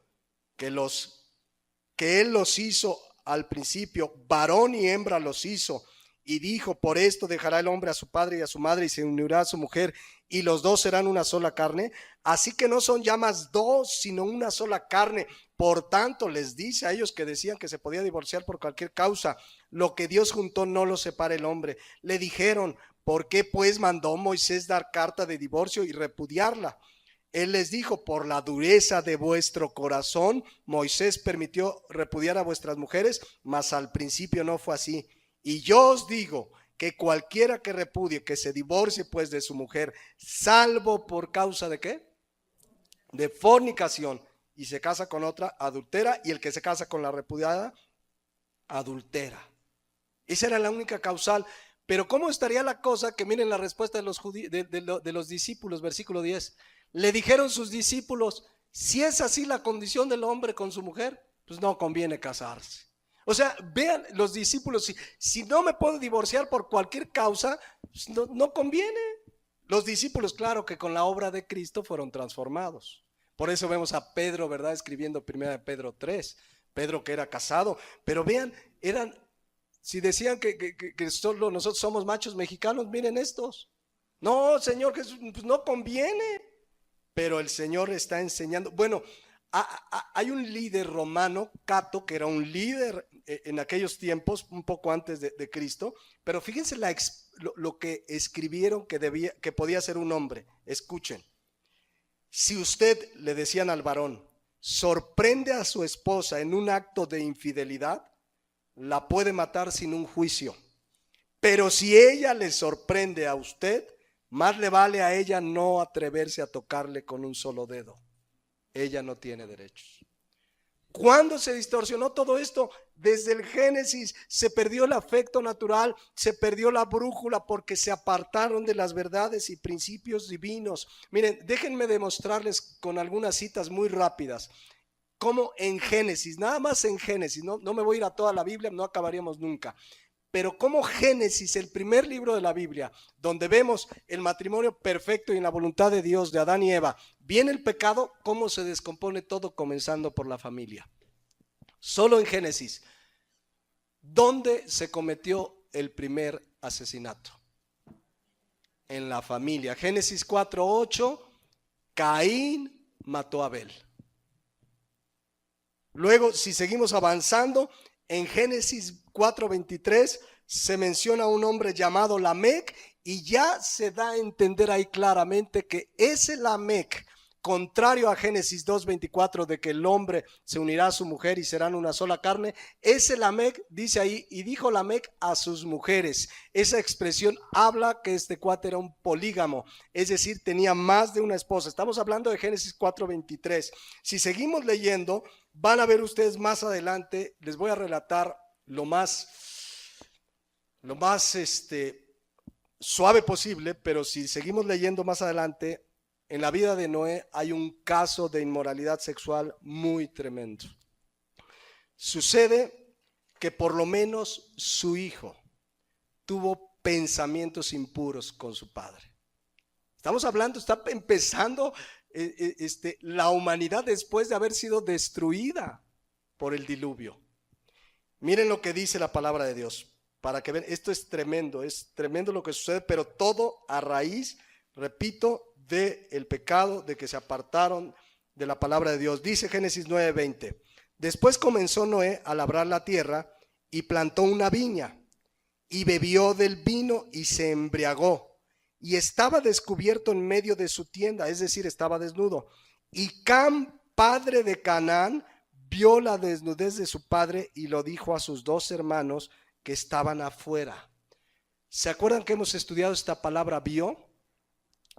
Speaker 1: que él los hizo al principio, varón y hembra los hizo? Y dijo: por esto dejará el hombre a su padre y a su madre y se unirá a su mujer y los dos serán una sola carne. Así que no son ya más dos, sino una sola carne. Por tanto, les dice a ellos que decían que se podía divorciar por cualquier causa: lo que Dios juntó no lo separe el hombre. Le dijeron: ¿por qué pues mandó Moisés dar carta de divorcio y repudiarla? Él les dijo: por la dureza de vuestro corazón, Moisés permitió repudiar a vuestras mujeres, mas al principio no fue así. Y yo os digo que cualquiera que repudie, que se divorcie pues de su mujer, salvo por causa de ¿qué? De fornicación, y se casa con otra, adultera, y el que se casa con la repudiada, adultera. Esa era la única causal. Pero ¿cómo estaría la cosa? Que miren la respuesta de los discípulos, versículo 10. Le dijeron sus discípulos, si es así la condición del hombre con su mujer, pues no conviene casarse. O sea, vean los discípulos, si no me puedo divorciar por cualquier causa, pues no conviene. Los discípulos, claro que con la obra de Cristo fueron transformados. Por eso vemos a Pedro, ¿verdad? Escribiendo 1 Pedro 3. Pedro que era casado, pero vean, si decían que solo nosotros somos machos mexicanos, miren estos. No, Señor Jesús, pues no conviene. Pero el Señor está enseñando. Bueno, hay un líder romano, Cato, que era un líder en aquellos tiempos, un poco antes de Cristo, pero fíjense lo que escribieron que podía ser un hombre. Escuchen. Si usted, le decían al varón, sorprende a su esposa en un acto de infidelidad, la puede matar sin un juicio. Pero si ella le sorprende a usted, más le vale a ella no atreverse a tocarle con un solo dedo. Ella no tiene derechos. ¿Cuándo se distorsionó todo esto? Desde el Génesis se perdió el afecto natural, se perdió la brújula porque se apartaron de las verdades y principios divinos. Miren, déjenme demostrarles con algunas citas muy rápidas. Como en Génesis, nada más en Génesis, no me voy a ir a toda la Biblia, no acabaríamos nunca. Pero como Génesis, el primer libro de la Biblia, donde vemos el matrimonio perfecto y en la voluntad de Dios de Adán y Eva, viene el pecado, cómo se descompone todo comenzando por la familia. Solo en Génesis, ¿dónde se cometió el primer asesinato? En la familia. Génesis 4:8, Caín mató a Abel. Luego, si seguimos avanzando, en Génesis 4:23 se menciona a un hombre llamado Lamec y ya se da a entender ahí claramente que ese Lamec, contrario a Génesis 2:24 de que el hombre se unirá a su mujer y serán una sola carne, ese Lamec dice ahí, y dijo Lamec a sus mujeres. Esa expresión habla que este cuate era un polígamo, es decir, tenía más de una esposa. Estamos hablando de Génesis 4:23. Si seguimos leyendo, van a ver ustedes más adelante, les voy a relatar lo más suave posible, pero si seguimos leyendo más adelante, en la vida de Noé hay un caso de inmoralidad sexual muy tremendo. Sucede que por lo menos su hijo tuvo pensamientos impuros con su padre. Estamos hablando, está empezando la humanidad después de haber sido destruida por el diluvio. Miren lo que dice la palabra de Dios, para que vean, esto es tremendo lo que sucede, pero todo a raíz, repito, del pecado, de que se apartaron de la palabra de Dios. Dice Génesis 9:20, después comenzó Noé a labrar la tierra y plantó una viña y bebió del vino y se embriagó y estaba descubierto en medio de su tienda, es decir, estaba desnudo. Y Cam, padre de Canaán, vio la desnudez de su padre y lo dijo a sus dos hermanos que estaban afuera. ¿Se acuerdan que hemos estudiado esta palabra vio?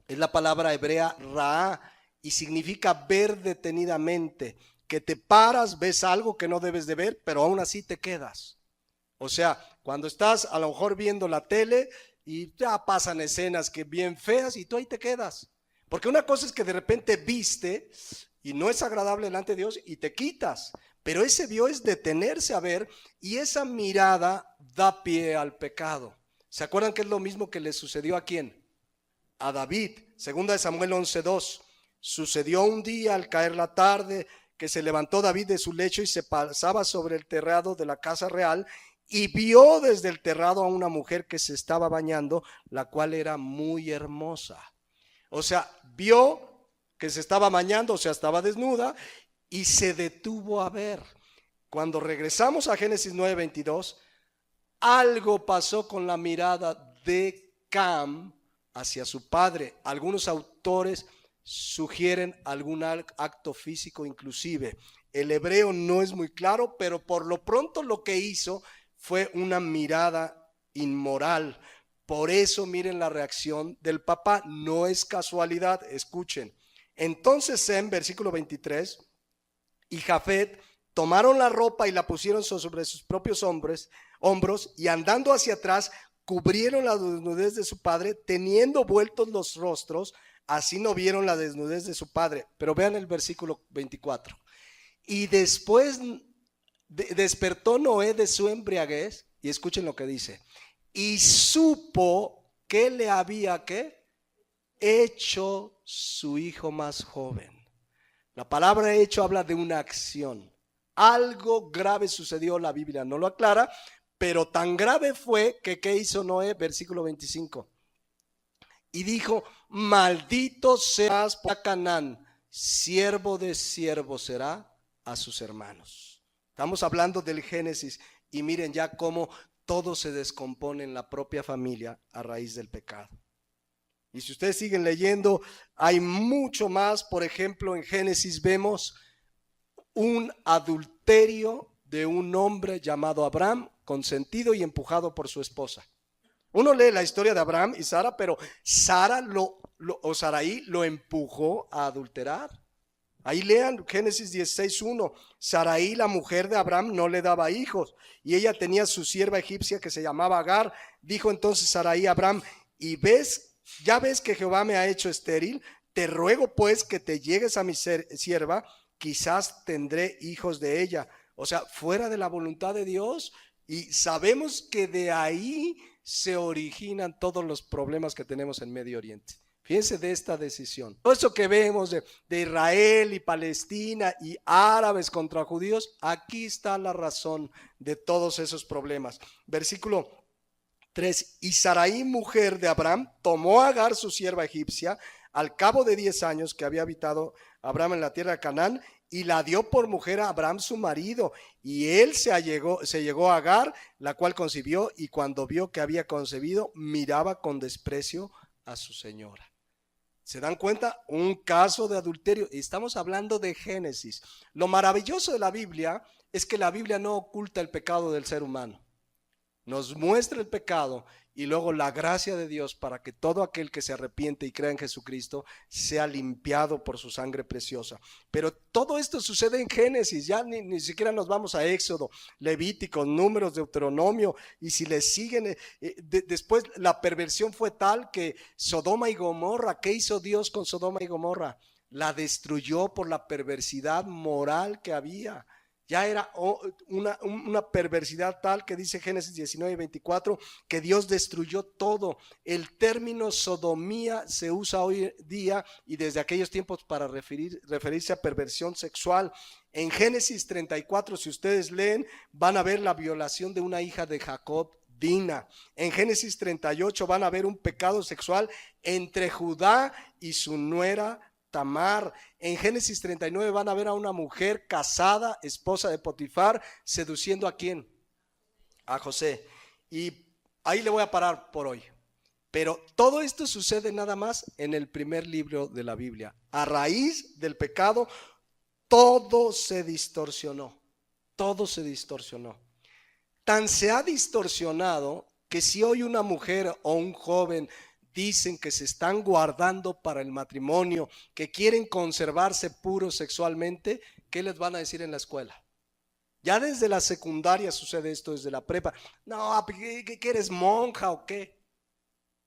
Speaker 1: Es la palabra hebrea raá y significa ver detenidamente, que te paras, ves algo que no debes de ver, pero aún así te quedas. O sea, cuando estás a lo mejor viendo la tele y ya pasan escenas que bien feas y tú ahí te quedas. Porque una cosa es que de repente viste y no es agradable delante de Dios y te quitas. Pero ese vio es detenerse a ver y esa mirada da pie al pecado. ¿Se acuerdan que es lo mismo que le sucedió a quién? A David. Segunda de Samuel 11:2. Sucedió un día al caer la tarde que se levantó David de su lecho y se pasaba sobre el terrado de la casa real y vio desde el terrado a una mujer que se estaba bañando, la cual era muy hermosa. O sea, vio que se estaba bañando, o sea, estaba desnuda y se detuvo a ver. Cuando regresamos a Génesis 9:22, algo pasó con la mirada de Cam hacia su padre. Algunos autores sugieren algún acto físico inclusive. El hebreo no es muy claro, pero por lo pronto lo que hizo fue una mirada inmoral. Por eso miren la reacción del papá, no es casualidad, escuchen. Entonces Sem, versículo 23, y Jafet tomaron la ropa y la pusieron sobre sus propios hombros y andando hacia atrás cubrieron la desnudez de su padre, teniendo vueltos los rostros así no vieron la desnudez de su padre. Pero vean el versículo 24. Y después despertó Noé de su embriaguez, y escuchen lo que dice, y supo que le había ¿qué? Hecho su hijo más joven. La palabra hecho habla de una acción. Algo grave sucedió, la Biblia no lo aclara, pero tan grave fue que ¿qué hizo Noé? Versículo 25. Y dijo, maldito serás por Canaán, siervo de siervo será a sus hermanos. Estamos hablando del Génesis y miren ya cómo todo se descompone en la propia familia a raíz del pecado. Y si ustedes siguen leyendo, hay mucho más. Por ejemplo, en Génesis vemos un adulterio de un hombre llamado Abraham, consentido y empujado por su esposa. Uno lee la historia de Abraham y Sara, pero Sarai lo empujó a adulterar. Ahí lean Génesis 16:1. Sarai, la mujer de Abraham, no le daba hijos y ella tenía su sierva egipcia que se llamaba Agar. Dijo entonces Sarai a Abraham, ya ves que Jehová me ha hecho estéril, te ruego pues que te llegues a mi sierva, quizás tendré hijos de ella. O sea, fuera de la voluntad de Dios, y sabemos que de ahí se originan todos los problemas que tenemos en Medio Oriente. Fíjense de esta decisión. Todo eso que vemos de Israel y Palestina y árabes contra judíos, aquí está la razón de todos esos problemas. Versículo 3. Y Sarai, mujer de Abraham, tomó a Agar, su sierva egipcia, al cabo de 10 años que había habitado Abraham en la tierra de Canaán, y la dio por mujer a Abraham su marido, y él se llegó a Agar, la cual concibió, y cuando vio que había concebido, miraba con desprecio a su señora. ¿Se dan cuenta? Un caso de adulterio. Estamos hablando de Génesis. Lo maravilloso de la Biblia es que la Biblia no oculta el pecado del ser humano. Nos muestra el pecado y luego la gracia de Dios para que todo aquel que se arrepiente y crea en Jesucristo sea limpiado por su sangre preciosa. Pero todo esto sucede en Génesis, ya ni siquiera nos vamos a Éxodo, Levítico, Números, Deuteronomio, y si le siguen, después la perversión fue tal que Sodoma y Gomorra, ¿qué hizo Dios con Sodoma y Gomorra? La destruyó por la perversidad moral que había. Ya era una perversidad tal que dice Génesis 19:24 que Dios destruyó todo. El término sodomía se usa hoy día y desde aquellos tiempos para referirse a perversión sexual. En Génesis 34, si ustedes leen, van a ver la violación de una hija de Jacob, Dina. En Génesis 38 van a ver un pecado sexual entre Judá y su nuera Tamar. En Génesis 39 van a ver a una mujer casada, esposa de Potifar, seduciendo ¿a quién? A José. Y ahí le voy a parar por hoy. Pero todo esto sucede nada más en el primer libro de la Biblia. A raíz del pecado, todo se distorsionó. Todo se distorsionó. Tan se ha distorsionado que si hoy una mujer o un joven dicen que se están guardando para el matrimonio, que quieren conservarse puros sexualmente, ¿qué les van a decir en la escuela? Ya desde la secundaria sucede esto, desde la prepa. No, ¿qué eres, monja o qué?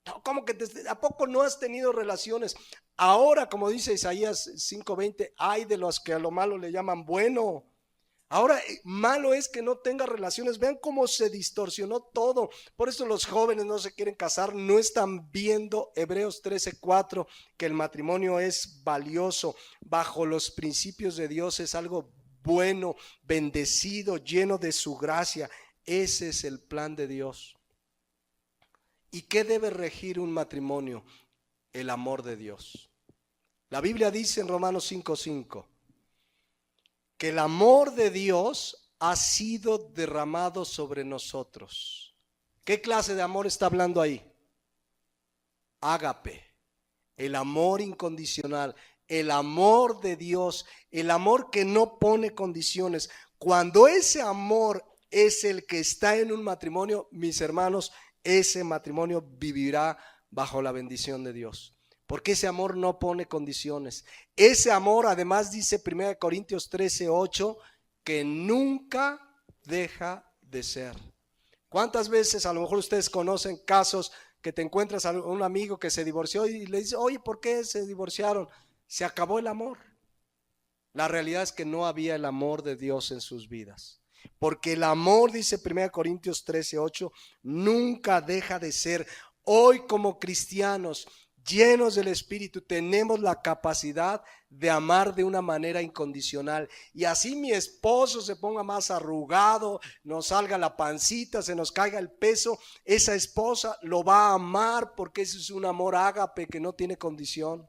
Speaker 1: No, ¿cómo que a poco no has tenido relaciones? Ahora, como dice Isaías 5:20, hay de los que a lo malo le llaman bueno. Ahora, malo es que no tenga relaciones. Vean cómo se distorsionó todo. Por eso los jóvenes no se quieren casar, no están viendo Hebreos 13:4, que el matrimonio es valioso, bajo los principios de Dios, es algo bueno, bendecido, lleno de su gracia. Ese es el plan de Dios. ¿Y qué debe regir un matrimonio? El amor de Dios. La Biblia dice en Romanos 5:5 que el amor de Dios ha sido derramado sobre nosotros. ¿Qué clase de amor está hablando ahí? Ágape, el amor incondicional, el amor de Dios, el amor que no pone condiciones. Cuando ese amor es el que está en un matrimonio, mis hermanos, ese matrimonio vivirá bajo la bendición de Dios. Porque ese amor no pone condiciones. Ese amor, además, dice 1 Corintios 13:8, que nunca deja de ser. ¿Cuántas veces a lo mejor ustedes conocen casos que te encuentras a un amigo que se divorció y le dices, oye, ¿por qué se divorciaron? Se acabó el amor. La realidad es que no había el amor de Dios en sus vidas. Porque el amor, dice 1 Corintios 13:8, nunca deja de ser. Hoy como cristianos llenos del Espíritu tenemos la capacidad de amar de una manera incondicional. Y así mi esposo se ponga más arrugado, nos salga la pancita, se nos caiga el peso, esa esposa lo va a amar porque ese es un amor ágape que no tiene condición.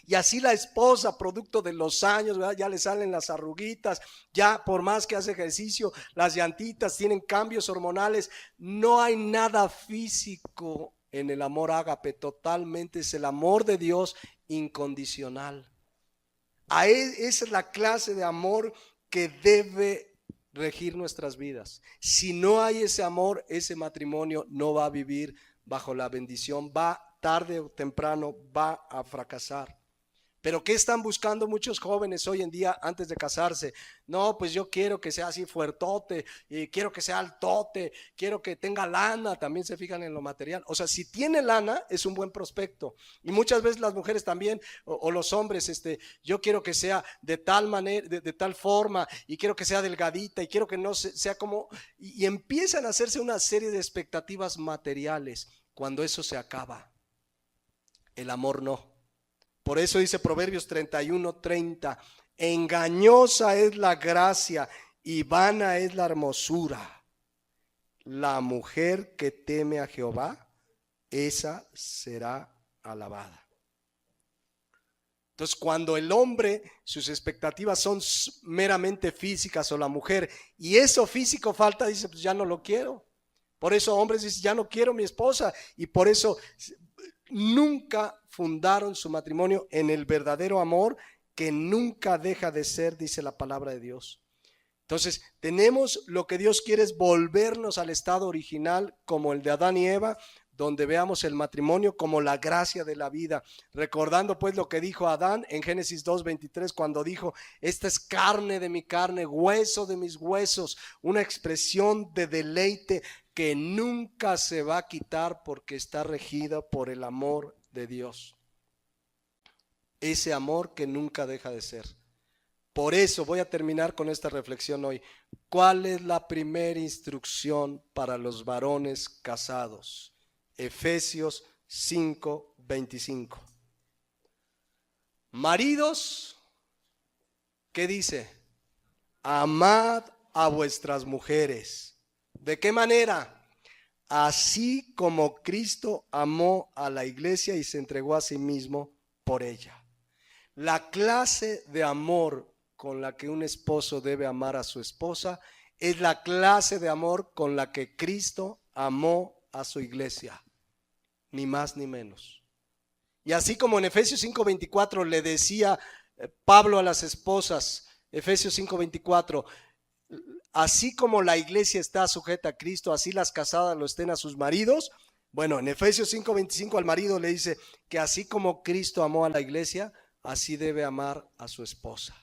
Speaker 1: Y así la esposa, producto de los años, ¿verdad? Ya le salen las arruguitas, ya por más que hace ejercicio, las llantitas tienen cambios hormonales. No hay nada físico en el amor ágape, totalmente es el amor de Dios incondicional. Esa es la clase de amor que debe regir nuestras vidas. Si no hay ese amor, ese matrimonio no va a vivir bajo la bendición, tarde o temprano va a fracasar. Pero ¿qué están buscando muchos jóvenes hoy en día antes de casarse? No, pues yo quiero que sea así fuertote, y quiero que sea altote, quiero que tenga lana, también se fijan en lo material. O sea, si tiene lana es un buen prospecto. Y muchas veces las mujeres también, o los hombres, yo quiero que sea de tal manera, de tal forma, y quiero que sea delgadita, y quiero que no sea como, y empiezan a hacerse una serie de expectativas materiales cuando eso se acaba. El amor no. Por eso dice Proverbios 31:30, engañosa es la gracia y vana es la hermosura. La mujer que teme a Jehová, esa será alabada. Entonces, cuando el hombre, sus expectativas son meramente físicas, o la mujer, y eso físico falta, dice, pues ya no lo quiero. Por eso hombres dicen, ya no quiero mi esposa, y por eso nunca fundaron su matrimonio en el verdadero amor que nunca deja de ser, dice la palabra de Dios. Entonces, tenemos lo que Dios quiere es volvernos al estado original como el de Adán y Eva, donde veamos el matrimonio como la gracia de la vida. Recordando pues lo que dijo Adán en Génesis 2:23, cuando dijo, esta es carne de mi carne, hueso de mis huesos, una expresión de deleite que nunca se va a quitar porque está regida por el amor de Dios. Ese amor que nunca deja de ser. Por eso voy a terminar con esta reflexión hoy. ¿Cuál es la primera instrucción para los varones casados? Efesios 5:25. Maridos, ¿qué dice? Amad a vuestras mujeres. ¿De qué manera? Así como Cristo amó a la iglesia y se entregó a sí mismo por ella. La clase de amor con la que un esposo debe amar a su esposa es la clase de amor con la que Cristo amó a su iglesia, ni más ni menos. Y así como en Efesios 5:24 le decía Pablo a las esposas, Efesios 5:24, así como la iglesia está sujeta a Cristo, así las casadas lo estén a sus maridos. Bueno, en Efesios 5:25 al marido le dice que así como Cristo amó a la iglesia, así debe amar a su esposa.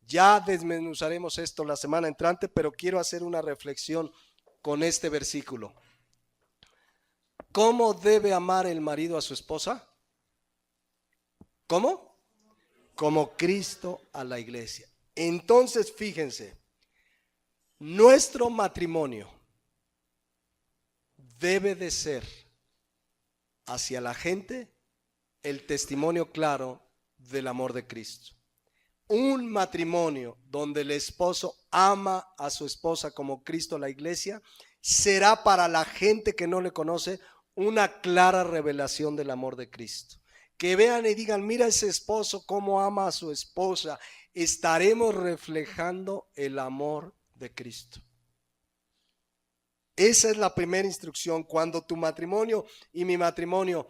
Speaker 1: Ya desmenuzaremos esto la semana entrante, pero quiero hacer una reflexión con este versículo. ¿Cómo debe amar el marido a su esposa? ¿Cómo? Como Cristo a la iglesia. Entonces, fíjense, nuestro matrimonio debe de ser hacia la gente el testimonio claro del amor de Cristo. Un matrimonio donde el esposo ama a su esposa como Cristo a la iglesia será para la gente que no le conoce una clara revelación del amor de Cristo. Que vean y digan, mira ese esposo cómo ama a su esposa. Estaremos reflejando el amor de Cristo. Esa es la primera instrucción. Cuando tu matrimonio y mi matrimonio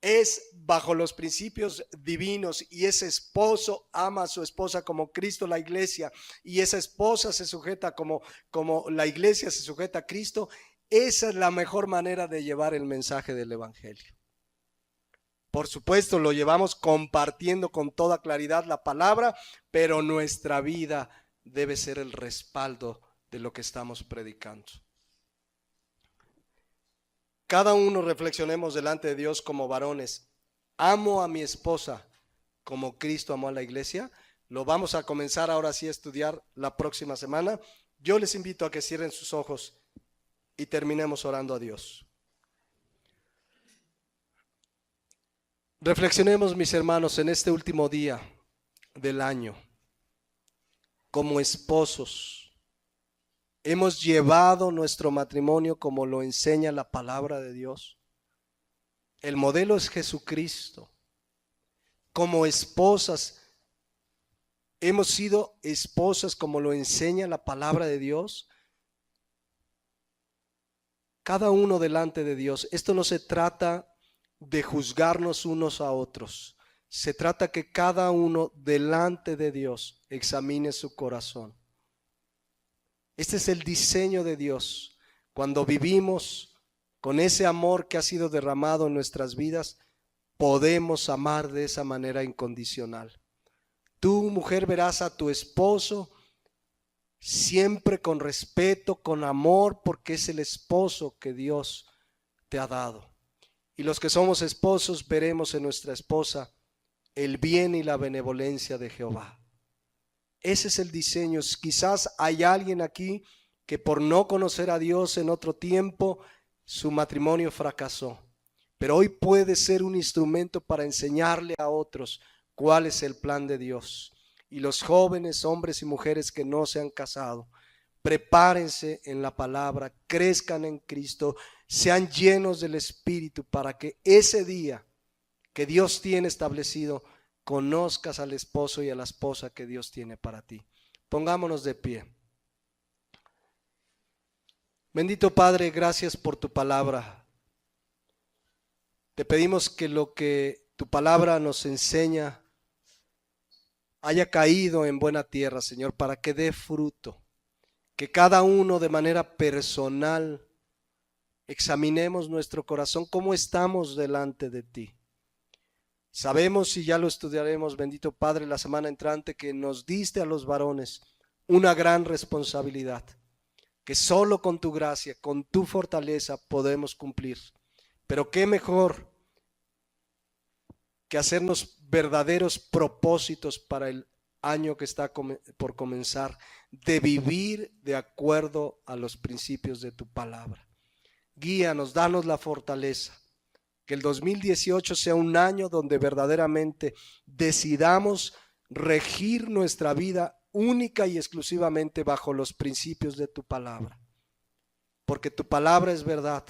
Speaker 1: es bajo los principios divinos y ese esposo ama a su esposa como Cristo la iglesia y esa esposa se sujeta como la iglesia se sujeta a Cristo, esa es la mejor manera de llevar el mensaje del evangelio. Por supuesto, lo llevamos compartiendo con toda claridad la palabra, pero nuestra vida debe ser el respaldo de lo que estamos predicando. cada uno reflexionemos delante de Dios como varones. ¿Amo a mi esposa como Cristo amó a la iglesia? Lo vamos a comenzar ahora sí a estudiar la próxima semana. Yo les invito a que cierren sus ojos y terminemos orando a Dios. Reflexionemos, mis hermanos, en este último día del año. Como esposos, ¿hemos llevado nuestro matrimonio como lo enseña la palabra de Dios? El modelo es Jesucristo. Como esposas, ¿hemos sido esposas como lo enseña la palabra de Dios? Cada uno delante de Dios. Esto no se trata de juzgarnos unos a otros. Se trata que cada uno delante de Dios examine su corazón. Este es el diseño de Dios. Cuando vivimos con ese amor que ha sido derramado en nuestras vidas, podemos amar de esa manera incondicional. Tú, mujer, verás a tu esposo siempre con respeto, con amor, porque es el esposo que Dios te ha dado. Y los que somos esposos veremos en nuestra esposa el bien y la benevolencia de Jehová. Ese es el diseño. Quizás hay alguien aquí que por no conocer a Dios en otro tiempo, su matrimonio fracasó. Pero hoy puede ser un instrumento para enseñarle a otros cuál es el plan de Dios. Y los jóvenes, hombres y mujeres que no se han casado, prepárense en la palabra, crezcan en Cristo, sean llenos del Espíritu para que ese día que Dios tiene establecido, conozcas al esposo y a la esposa que Dios tiene para ti. Pongámonos de pie. Bendito Padre, gracias por tu palabra. Te pedimos que lo que tu palabra nos enseña haya caído en buena tierra, Señor, para que dé fruto. Que cada uno de manera personal examinemos nuestro corazón, cómo estamos delante de ti. Sabemos, y ya lo estudiaremos, bendito Padre, la semana entrante, que nos diste a los varones una gran responsabilidad, que solo con tu gracia, con tu fortaleza podemos cumplir. Pero qué mejor que hacernos verdaderos propósitos para el año que está por comenzar, de vivir de acuerdo a los principios de tu palabra. Guíanos, danos la fortaleza. Que el 2018 sea un año donde verdaderamente decidamos regir nuestra vida única y exclusivamente bajo los principios de tu palabra. Porque tu palabra es verdad,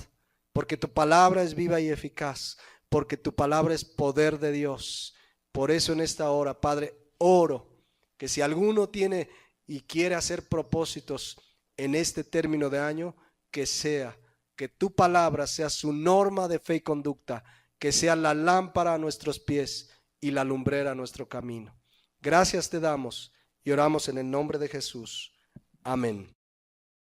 Speaker 1: porque tu palabra es viva y eficaz, porque tu palabra es poder de Dios. Por eso en esta hora, Padre, oro que si alguno tiene y quiere hacer propósitos en este término de año, que tu palabra sea su norma de fe y conducta, que sea la lámpara a nuestros pies y la lumbrera a nuestro camino. Gracias te damos y oramos en el nombre de Jesús. Amén.